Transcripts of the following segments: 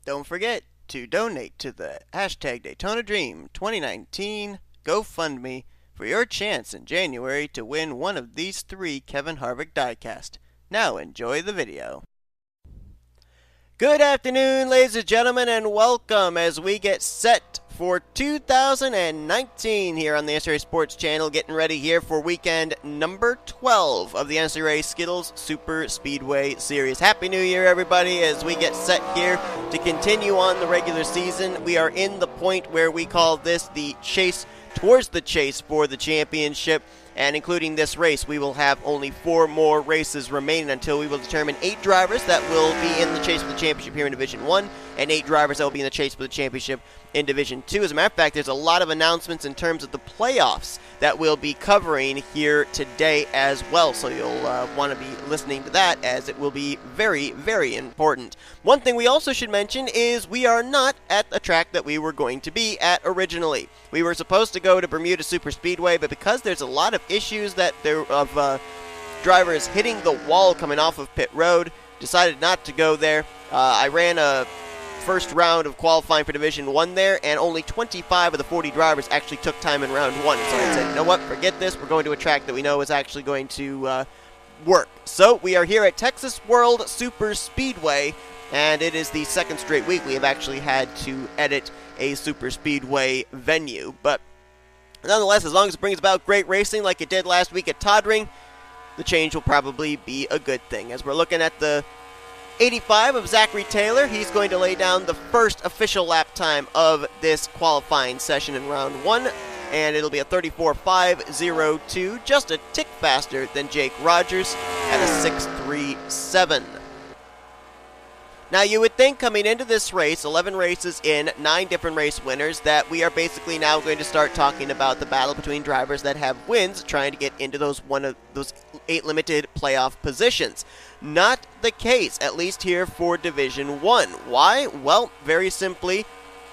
Don't forget to donate to the hashtag Daytona Dream 2019 GoFundMe for your chance in January to win one of these 3 Kevin Harvick diecast. Now enjoy the video. Good afternoon, ladies and gentlemen, and welcome as we get set for 2019 here on the NNSCRA Sports Channel, getting ready here for weekend number 12 of the NNSCRA Skittles Super Speedway Series. Happy New Year, everybody, as we get set here to continue on the regular season. We are in the point where we call this the chase towards the chase for the championship. And including this race, we will have only 4 more races remaining until we will determine 8 drivers that will be in the chase for the championship here in Division 1, and 8 drivers that will be in the chase for the championship in Division 2. As a matter of fact, there's a lot of announcements in terms of the playoffs that we'll be covering here today as well, so you'll want to be listening to that, as it will be very, very important. One thing we also should mention is we are not at the track that we were going to be at originally. We were supposed to go to Bermuda Super Speedway, but because there's a lot of issues that drivers hitting the wall coming off of pit road, decided not to go there. I ran a first round of qualifying for Division 1 there, and only 25 of the 40 drivers actually took time in round 1. So I said, you know what, forget this, we're going to a track that we know is actually going to work. So we are here at Texas World Super Speedway, and it is the 2nd straight week we have actually had to edit a super speedway venue. But nonetheless, as long as it brings about great racing like it did last week at Toddring, the change will probably be a good thing. As we're looking at the 85 of Zachary Taylor, he's going to lay down the first official lap time of this qualifying session in round 1, and it'll be a 34.502, just a tick faster than Jake Rogers at a 6.37. Now, you would think coming into this race, 11 races in, 9 different race winners, that we are basically now going to start talking about the battle between drivers that have wins, trying to get into those 8 limited playoff positions. Not the case, at least here for Division 1. Why? Well, very simply,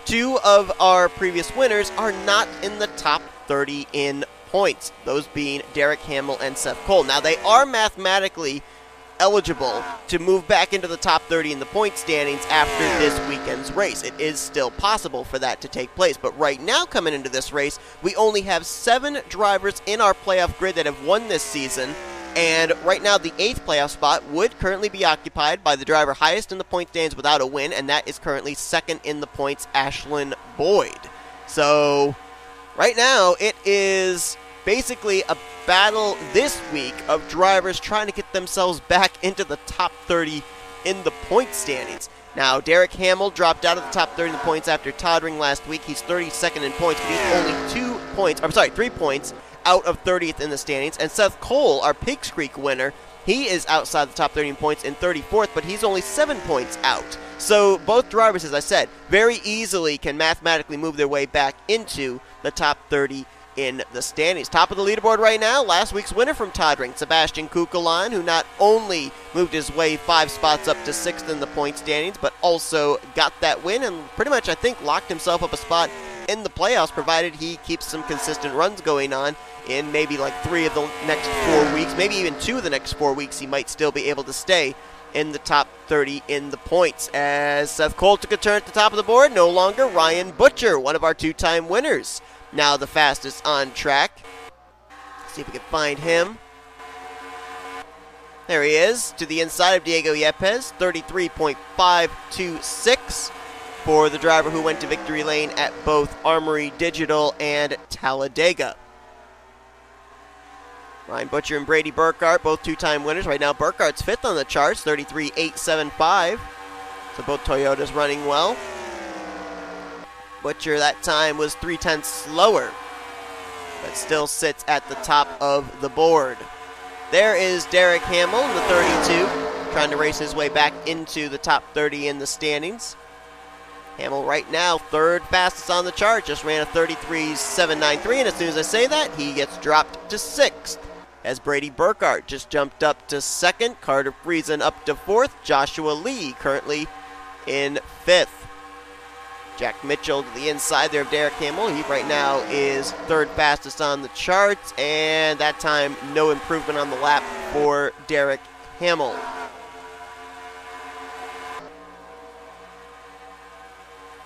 2 of our previous winners are not in the top 30 in points, those being Derek Hamill and Seth Cole. Now, they are mathematically eligible to move back into the top 30 in the point standings after this weekend's race. It is still possible for that to take place, but right now coming into this race, we only have 7 drivers in our playoff grid that have won this season, and right now the 8th playoff spot would currently be occupied by the driver highest in the point standings without a win, and that is currently 2nd in the points, Ashlyn Boyd. So right now it is basically a battle this week of drivers trying to get themselves back into the top 30 in the point standings. Now, Derek Hamill dropped out of the top 30 in the points after Toddring last week. He's 32nd in points, but he's only 3 points out of 30th in the standings. And Seth Cole, our Pigs Creek winner, he is outside the top 30 in points in 34th, but he's only 7 points out. So both drivers, as I said, very easily can mathematically move their way back into the top 30 in the standings. Top of the leaderboard right now, last week's winner from Toddring, Sebastian Kukelan, who not only moved his way 5 spots up to 6th in the point standings, but also got that win and pretty much, I think, locked himself up a spot in the playoffs, provided he keeps some consistent runs going on in maybe like 3 of the next 4 weeks, maybe even 2 of the next 4 weeks. He might still be able to stay in the top 30 in the points. As Seth Cole took a turn at the top of the board, no longer Ryan Butcher, one of our 2-time winners, now the fastest on track. Let's see if we can find him. There he is, to the inside of Diego Yepes, 33.526 for the driver who went to victory lane at both Armory Digital and Talladega. Ryan Butcher and Brady Burkhart, both 2-time winners. Right now, Burkhart's 5th on the charts, 33.875. So both Toyotas running well. Butcher that time was 0.3 slower, but still sits at the top of the board. There is Derek Hamill in the 32, trying to race his way back into the top 30 in the standings. Hamill right now 3rd fastest on the chart, just ran a 33.793, and as soon as I say that, he gets dropped to 6th. As Brady Burkhart just jumped up to 2nd, Carter Friesen up to 4th, Joshua Lee currently in 5th. Jack Mitchell to the inside there of Derek Hamill. He right now is 3rd fastest on the charts, and that time no improvement on the lap for Derek Hamill.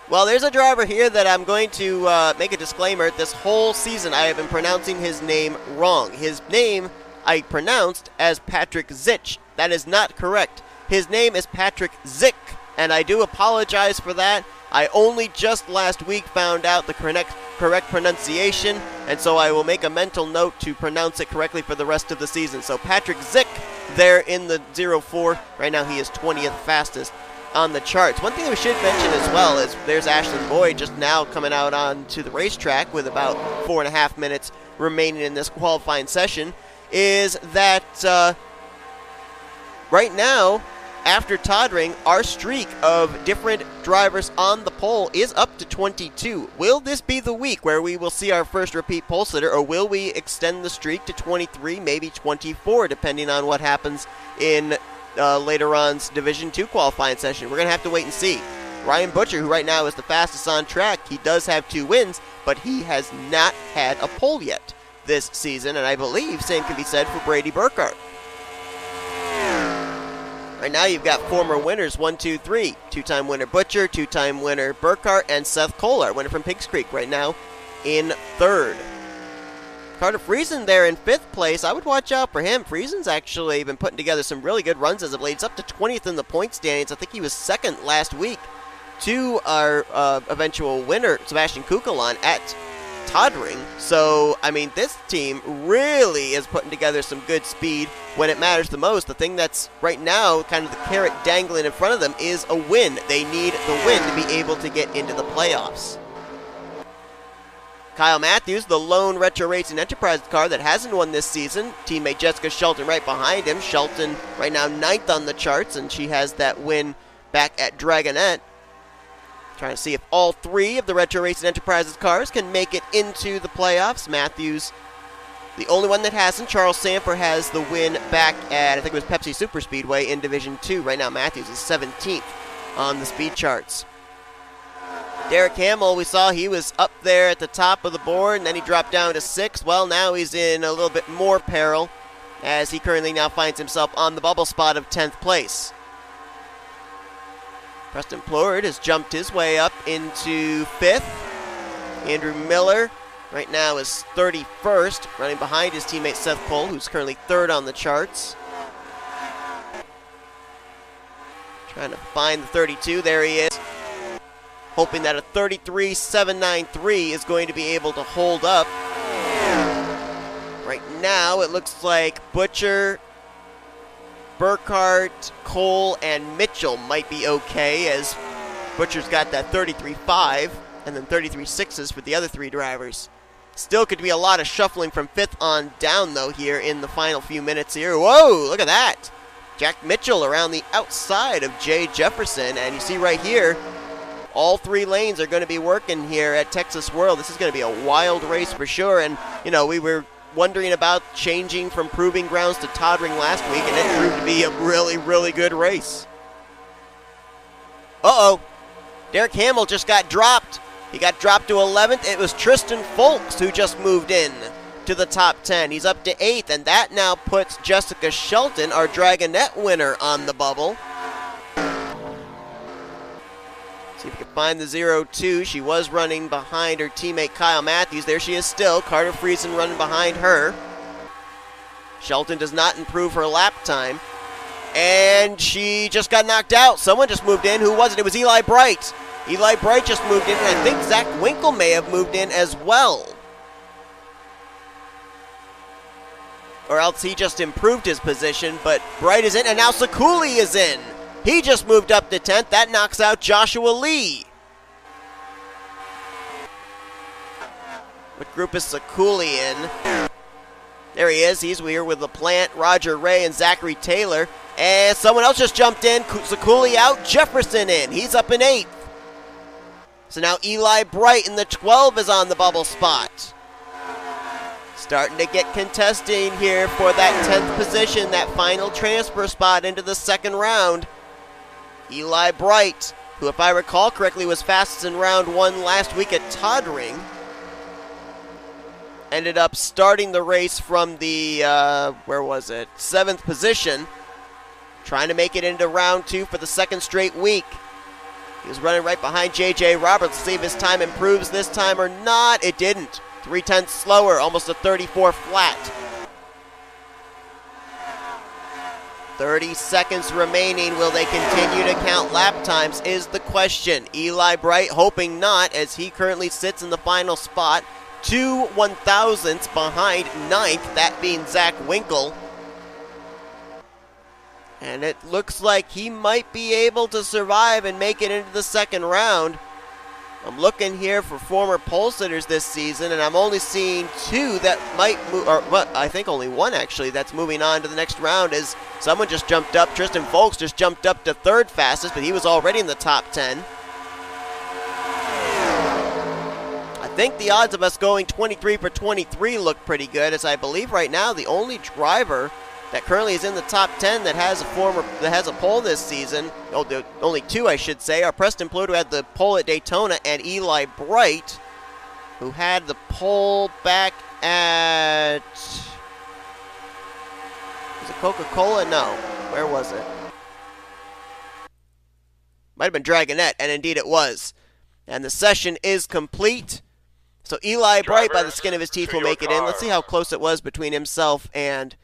Well, there's a driver here that I'm going to make a disclaimer. This whole season I have been pronouncing his name wrong. His name I pronounced as Patrick Zitch. That is not correct. His name is Patrick Zick, and I do apologize for that. I only just last week found out the correct pronunciation, and so I will make a mental note to pronounce it correctly for the rest of the season. So Patrick Zick there in the 04. Right now he is 20th fastest on the charts. One thing we should mention as well is there's Ashlyn Boyd just now coming out onto the racetrack with about 4.5 minutes remaining in this qualifying session, is that right now, after Toddring, our streak of different drivers on the pole is up to 22. Will this be the week where we will see our first repeat pole sitter, or will we extend the streak to 23, maybe 24, depending on what happens in later on's Division 2 qualifying session? We're going to have to wait and see. Ryan Butcher, who right now is the fastest on track, he does have 2 wins, but he has not had a pole yet this season, and I believe same can be said for Brady Burkhart. Right now you've got former winners, 1, 2, 3. Two-time winner Butcher, two-time winner Burkhart, and Seth Kohler, winner from Pigs Creek, right now in 3rd. Carter Friesen there in 5th place. I would watch out for him. Friesen's actually been putting together some really good runs as of late. He's up to 20th in the point standings. I think he was 2nd last week to our eventual winner, Sebastian Kukulon, at Toddring. So, I mean, this team really is putting together some good speed when it matters the most. The thing that's right now kind of the carrot dangling in front of them is a win. They need the win to be able to get into the playoffs. Kyle Matthews, the lone Retro Racing Enterprise car that hasn't won this season. Teammate Jessica Shelton right behind him. Shelton right now 9th on the charts, and she has that win back at Dragonette. Trying to see if all 3 of the Retro Racing Enterprises cars can make it into the playoffs. Matthews, the only one that hasn't. Charles Sanford has the win back at, I think it was Pepsi Super Speedway in Division 2. Right now Matthews is 17th on the speed charts. Derek Hamill, we saw he was up there at the top of the board, and then he dropped down to 6th. Well, now he's in a little bit more peril, as he currently now finds himself on the bubble spot of 10th place. Preston Plord has jumped his way up into 5th. Andrew Miller right now is 31st, running behind his teammate Seth Cole, who's currently 3rd on the charts. Trying to find the 32. There he is. Hoping that a 33.793 is going to be able to hold up. Right now, it looks like Butcher, Burkhart, Cole, and Mitchell might be okay, as Butcher's got that 33.5 and then 33.6s for the other 3 drivers. Still could be a lot of shuffling from 5th on down, though, here in the final few minutes here. Whoa, look at that. Jack Mitchell around the outside of Jay Jefferson, and you see right here, all 3 lanes are going to be working here at Texas World. This is going to be a wild race for sure, and, you know, we were wondering about changing from Proving Grounds to Toddring last week, and it proved to be a really, really good race. Uh-oh. Derek Hamill just got dropped. He got dropped to 11th. It was Tristan Folks who just moved in to the top 10. He's up to 8th, and that now puts Jessica Shelton, our Dragonette winner, on the bubble. See if we can find the 0-2. She was running behind her teammate Kyle Matthews. There she is still. Carter Friesen running behind her. Shelton does not improve her lap time. And she just got knocked out. Someone just moved in. Who was it? It was Eli Bright. Eli Bright just moved in, and I think Zach Winkle may have moved in as well. Or else he just improved his position, but Bright is in, and now Sakuli is in. He just moved up to 10th. That knocks out Joshua Lee. What group is Sakuli in? There he is. He's here with LaPlante, Roger Ray, and Zachary Taylor. And someone else just jumped in. Sakuli out, Jefferson in. He's up in 8th. So now Eli Bright in the 12 is on the bubble spot. Starting to get contesting here for that 10th position, that final transfer spot into the 2nd round. Eli Bright, who, if I recall correctly, was fastest in round 1 last week at Toddring, ended up starting the race from the, 7th position, trying to make it into round 2 for the 2nd straight week. He was running right behind J.J. Roberts. Let's see if his time improves this time or not. It didn't. 0.3 slower, almost a 34 flat. 30 seconds remaining. Will they continue to count lap times is the question. Eli Bright hoping not, as he currently sits in the final spot. 2 1,000ths behind ninth, that being Zach Winkle. And it looks like he might be able to survive and make it into the second round. I'm looking here for former pole sitters this season, and I'm only seeing 2 that might move, or well, I think only 1 actually, that's moving on to the next round, as someone just jumped up. Tristan Folks just jumped up to 3rd fastest, but he was already in the top 10. I think the odds of us going 23 for 23 look pretty good, as I believe right now the only driver that currently is in the top 10 that has a pole this season, the only 2 I should say, are Preston Plute, who had the pole at Daytona, and Eli Bright, who had the pole back at, was it Coca-Cola? No. Where was it? Might have been Dragonette, and indeed it was. And the session is complete. So Eli Bright, by the skin of his teeth, will make it in. Let's see how close it was between himself and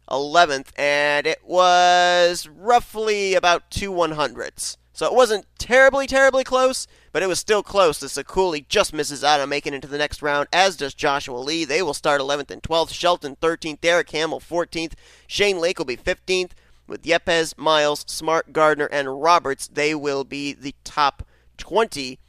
11th, and it was roughly about 2 100ths. So it wasn't terribly close, but it was still close, as Sekuli just misses out on making it into the next round, as does Joshua Lee. They will start 11th and 12th. Shelton 13th, Derek Hamill 14th. Shane Lake will be 15th. With Yepes, Miles, Smart, Gardner, and Roberts, they will be the top 20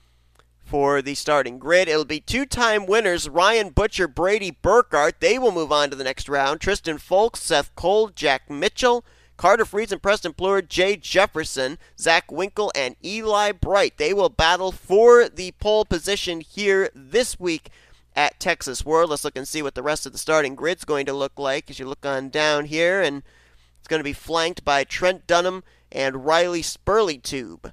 for the starting grid. It'll be 2-time winners Ryan Butcher, Brady Burkhart. They will move on to the next round. Tristan Folks, Seth Cole, Jack Mitchell, Carter Friesen, Preston Plure, Jay Jefferson, Zach Winkle, and Eli Bright. They will battle for the pole position here this week at Texas World. Let's look and see what the rest of the starting grid's going to look like as you look on down here. And it's going to be flanked by Trent Dunham and Riley Spurleytube.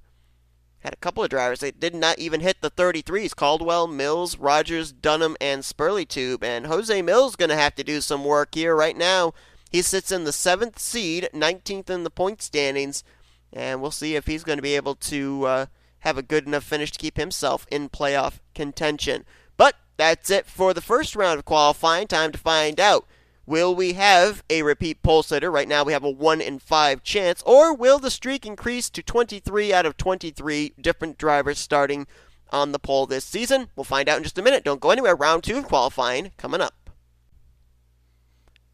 Had a couple of drivers that did not even hit the 33s. Caldwell, Mills, Rogers, Dunham, and Spurleytube. And Jose Mills going to have to do some work here right now. He sits in the 7th seed, 19th in the point standings. And we'll see if he's going to be able to have a good enough finish to keep himself in playoff contention. But that's it for the first round of qualifying. Time to find out. Will we have a repeat pole sitter? Right now we have a 1 in 5 chance. Or will the streak increase to 23 out of 23 different drivers starting on the pole this season? We'll find out in just a minute. Don't go anywhere. Round 2 of qualifying coming up.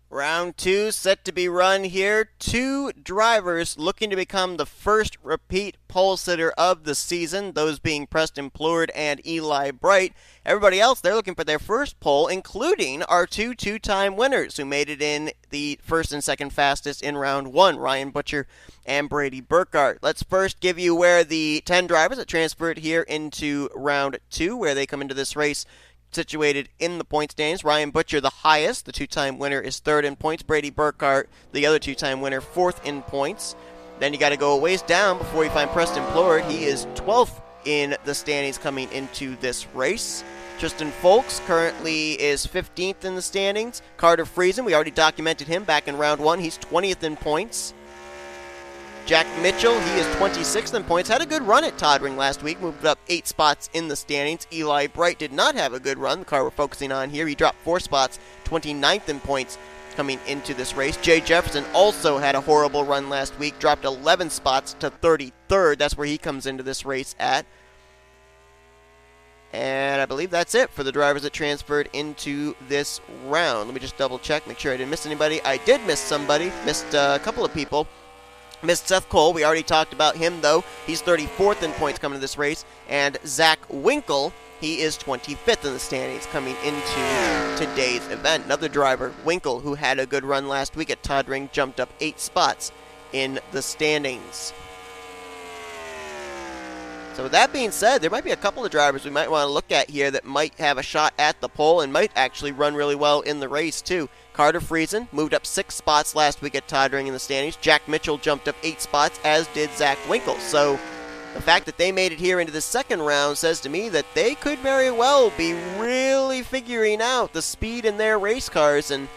Round 2 set to be run here. 2 drivers looking to become the first repeat pole sitter of the season, those being Preston Plord and Eli Bright. Everybody else, they're looking for their first pole, including our 2 two-time winners who made it in the first and second fastest in round 1, Ryan Butcher and Brady Burkhart. Let's first give you where the 10 drivers that transferred here into round 2, where they come into this race situated in the point standings. Ryan Butcher, the highest. The two-time winner, is 3rd in points. Brady Burkhart, the other two-time winner, 4th in points. Then you got to go a ways down before you find Preston Plord. He is 12th in the standings coming into this race. Tristan Folks currently is 15th in the standings. Carter Friesen, we already documented him back in round 1. He's 20th in points. Jack Mitchell, he is 26th in points. Had a good run at Toddring last week. Moved up 8 spots in the standings. Eli Bright did not have a good run. The car we're focusing on here. He dropped 4 spots. 29th in points coming into this race. Jay Jefferson also had a horrible run last week. Dropped 11 spots to 33rd. That's where he comes into this race at. And I believe that's it for the drivers that transferred into this round. Let me just double check, make sure I didn't miss anybody. I did miss somebody. Missed a couple of people. Missed Seth Cole. We already talked about him, though. He's 34th in points coming to this race. And Zach Winkle, he is 25th in the standings coming into today's event. Another driver, Winkle, who had a good run last week at Toddring, jumped up 8 spots in the standings. So with that being said, there might be a couple of drivers we might want to look at here that might have a shot at the pole and might actually run really well in the race, too. Carter Friesen moved up 6 spots last week at Toddring in the standings. Jack Mitchell jumped up 8 spots, as did Zach Winkle. So the fact that they made it here into the second round says to me that they could very well be really figuring out the speed in their race cars, and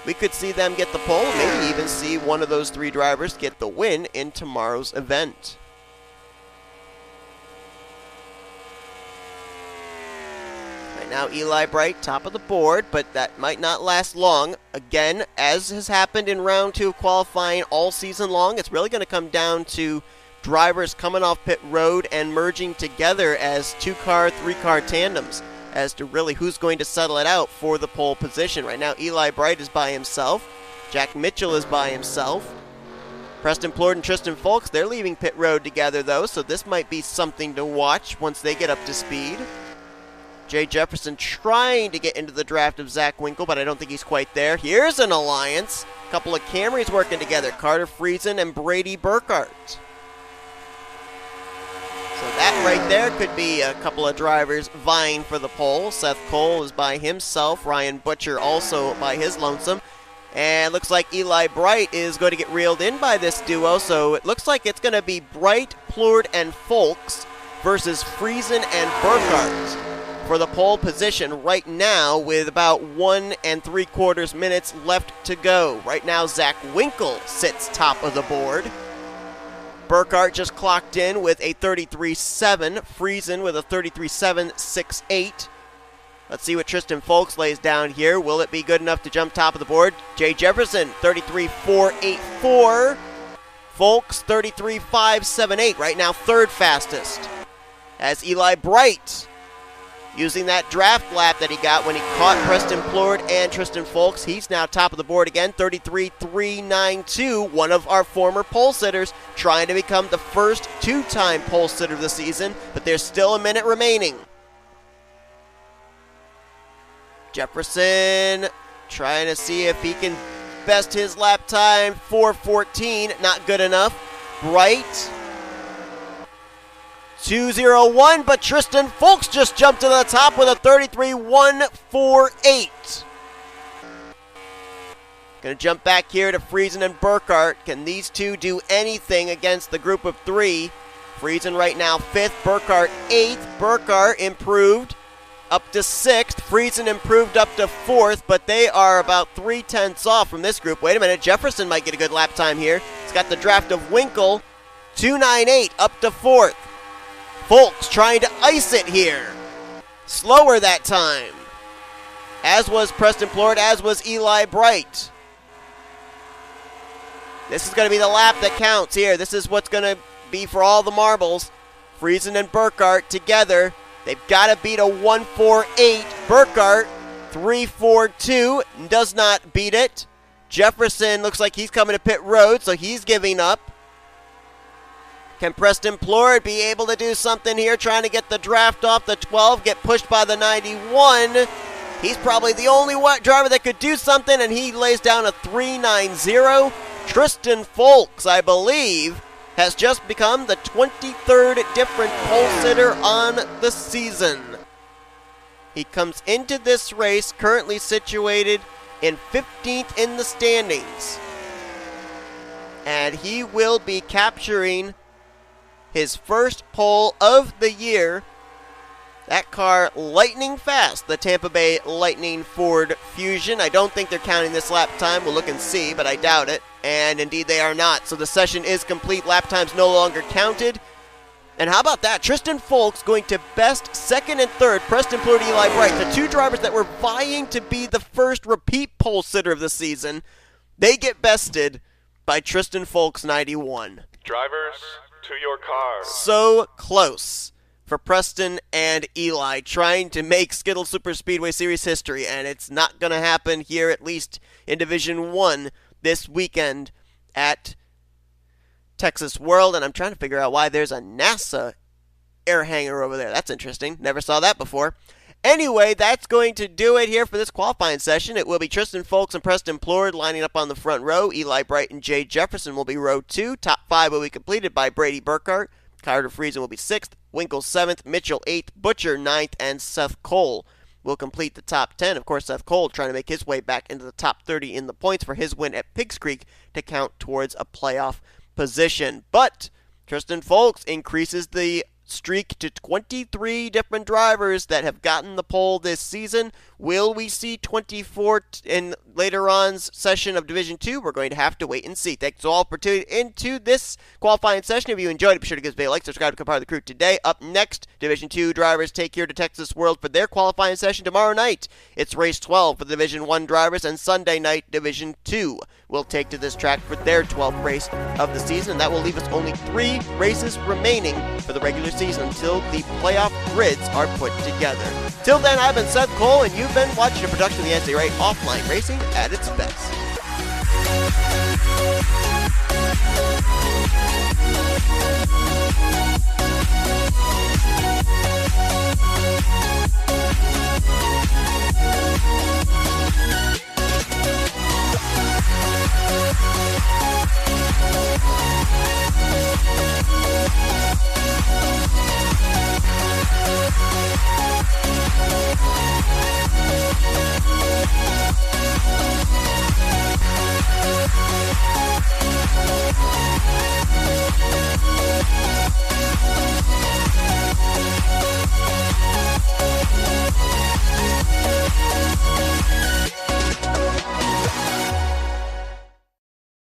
we could see them get the pole, maybe even see one of those 3 drivers get the win in tomorrow's event. now Eli Bright, top of the board, but that might not last long. Again, as has happened in round 2 of qualifying all season long, it's really going to come down to drivers coming off pit road and merging together as 2-car, 3-car tandems as to really who's going to settle it out for the pole position. Right now, Eli Bright is by himself. Jack Mitchell is by himself. Preston Plord and Tristan Folks, they're leaving pit road together, though, so this might be something to watch once they get up to speed. Jay Jefferson trying to get into the draft of Zach Winkle, but I don't think he's quite there. Here's an alliance. A couple of Camrys working together, Carter Friesen and Brady Burkhart. So that right there could be a couple of drivers vying for the pole. Seth Cole is by himself. Ryan Butcher also by his lonesome. And looks like Eli Bright is going to get reeled in by this duo. So it looks like it's going to be Bright, Plord, and Folks versus Friesen and Burkhart for the pole position right now with about 1 3/4 minutes left to go. Right now, Zach Winkle sits top of the board. Burkhart just clocked in with a 33.7. Friesen with a 33.768. Let's see what Tristan Folks lays down here. Will it be good enough to jump top of the board? Jay Jefferson, 33.484. Folks, 33.578. Right now, third fastest. As Eli Bright, using that draft lap that he got when he caught Preston Plord and Tristan Folks, he's now top of the board again, 33.392. One of our former pole sitters trying to become the first 2-time pole sitter of the season, but there's still a minute remaining. Jefferson trying to see if he can best his lap time, 4:14, not good enough. Bright, 2:01, but Tristan Folks just jumped to the top with a 33.148. Gonna jump back here to Friesen and Burkhart. Can these two do anything against the group of 3? Friesen right now 5th, Burkhart 8th. Burkhart improved up to 6th. Friesen improved up to 4th, but they are about 3/10 off from this group. Wait a minute, Jefferson might get a good lap time here. He's got the draft of Winkle, 2:98 up to 4th. Folks trying to ice it here. Slower that time. As was Preston Plord, as was Eli Bright. This is going to be the lap that counts here. This is what's going to be for all the marbles. Friesen and Burkhart together. They've got to beat a 1:48. Burkhart, 3:42, does not beat it. Jefferson looks like he's coming to pit road, so he's giving up. Can Preston Plord be able to do something here, trying to get the draft off the 12, get pushed by the 91? He's probably the only driver that could do something, and he lays down a 3.90. Tristan Folks, I believe, has just become the 23rd different pole sitter on the season. He comes into this race currently situated in 15th in the standings. And he will be capturing his first pole of the year. That car lightning fast, the Tampa Bay Lightning Ford Fusion. I don't think they're counting this lap time. We'll look and see, but I doubt it. And indeed they are not. So the session is complete. Lap time's no longer counted. And how about that? Tristan Folks going to best 2nd and 3rd. Preston Plord, Eli Bright, the 2 drivers that were vying to be the first repeat pole sitter of the season. They get bested by Tristan Folks, 91. Drivers, to your cars. So close for Preston and Eli, trying to make Skittles Super Speedway Series history, and it's not going to happen here, at least in Division 1 this weekend at Texas World. And I'm trying to figure out why there's a NASA air hangar over there. That's interesting. Never saw that before. Anyway, that's going to do it here for this qualifying session. It will be Tristan Folks and Preston Plord lining up on the front row. Eli Bright and Jay Jefferson will be row 2. Top 5 will be completed by Brady Burkhart. Carter Friesen will be 6th. Winkle 7th. Mitchell 8th. Butcher 9th. And Seth Cole will complete the top 10. Of course, Seth Cole trying to make his way back into the top 30 in the points for his win at Pigs Creek to count towards a playoff position. But Tristan Folks increases the streak to 23 different drivers that have gotten the pole this season. Will we see 24 in later on's session of Division 2, we're going to have to wait and see. Thanks all for tuning into this qualifying session. If you enjoyed it, be sure to give us a like, subscribe, become part of the crew today. Up next, Division 2 drivers take here to Texas World for their qualifying session tomorrow night. It's race 12 for the Division 1 drivers, and Sunday night, Division 2 will take to this track for their 12th race of the season, and that will leave us only 3 races remaining for the regular season until the playoff grids are put together. Till then, I've been Seth Cole, and you've been watching a production of the NCRA Offline Racing at its best.